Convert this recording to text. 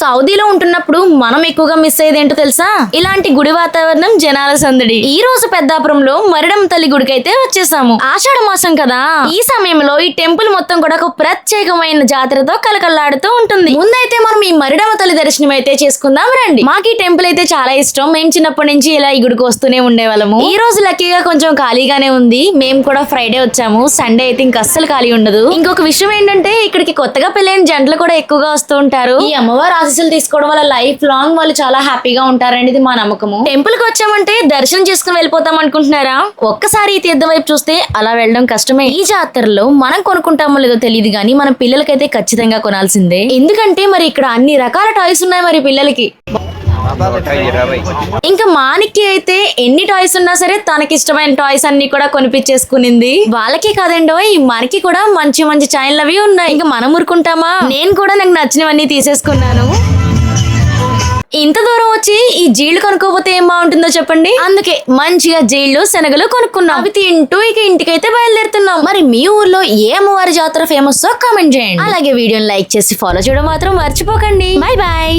సౌదీలో ఉంటున్నప్పుడు మనం ఎక్కువగా మిస్ అయ్యేది ఏంటో తెలుసా? ఇలాంటి గుడి వాతావరణం, జనాల సందడి. ఈ రోజు పెద్దాపురంలో మరిడమ్మ తల్లి గుడికి అయితే వచ్చేసాము. ఆషాఢ మాసం కదా, ఈ సమయంలో ఈ టెంపుల్ మొత్తం కూడా ఒక ప్రత్యేకమైన జాతరతో కలకల్లాడుతూ ఉంటుంది. ముందైతే మనం ఈ మరిడమ్మ తల్లి దర్శనం అయితే చేసుకుందాం రండి. మాకు ఈ టెంపుల్ అయితే చాలా ఇష్టం. మేము చిన్నప్పటి నుంచి ఇలా ఈ గుడికి వస్తూనే ఉండేవాళ్ళము. ఈ రోజు లక్కీగా కొంచెం ఖాళీగానే ఉంది. మేము కూడా ఫ్రైడే వచ్చాము. సండే అయితే ఇంకా అస్సలు ఖాళీ ఉండదు. ఇంకొక విషయం ఏంటంటే ఇక్కడికి కొత్తగా పెళ్ళైన జంటలు కూడా ఎక్కువగా వస్తూ ఉంటారు. ఈ అమ్మవారి ఆశీస్సులు తీసుకోవడం వల్ల లైఫ్ లాంగ్ వాళ్ళు చాలా హ్యాపీగా ఉంటారండి. ఇది మా నమ్మకము. టెంపుల్ కి వచ్చామంటే దర్శనం చేసుకుని వెళ్ళిపోతాం అనుకుంటున్నారా? ఒక్కసారి ఈ తీర్థం వైపు చూస్తే అలా వెళ్ళడం కష్టమే. ఈ జాతరలో మనం కొనుక్కుంటామో లేదో తెలియదు కానీ మన పిల్లలకైతే ఖచ్చితంగా కొనాల్సిందే. ఎందుకంటే మరి ఇక్కడ అన్ని రకాల టాయ్స్ ఉన్నాయి మరి పిల్లలకి. ఇంకా మానికి అయితే ఎన్ని టాయ్స్ ఉన్నా సరే తనకి ఇష్టమైన టాయ్స్ అన్ని కూడా కొనిపించేసుకునింది. వాళ్ళకి కాదండో మనకి కూడా మంచి మంచి చైన్లు అవి ఉన్నాయి. ఇంకా మనం ఊరుకుంటామా? నేను కూడా నాకు నచ్చినవన్నీ తీసేసుకున్నాను. ఇంత దూరం వచ్చి ఈ జీళ్లు కొనుక్కోపోతే ఏం బాగుంటుందో చెప్పండి. అందుకే మంచిగా జీళ్లు, శనగలు కొనుక్కున్నాం. అవి తింటూ ఇక ఇంటికైతే బయలుదేరుతున్నాం. మరి మీ ఊర్లో ఏ అమ్మవారి జాతర ఫేమస్ కామెంట్ చేయండి. అలాగే వీడియోని లైక్ చేసి ఫాలో చేయడం మాత్రం మర్చిపోకండి. Bye bye.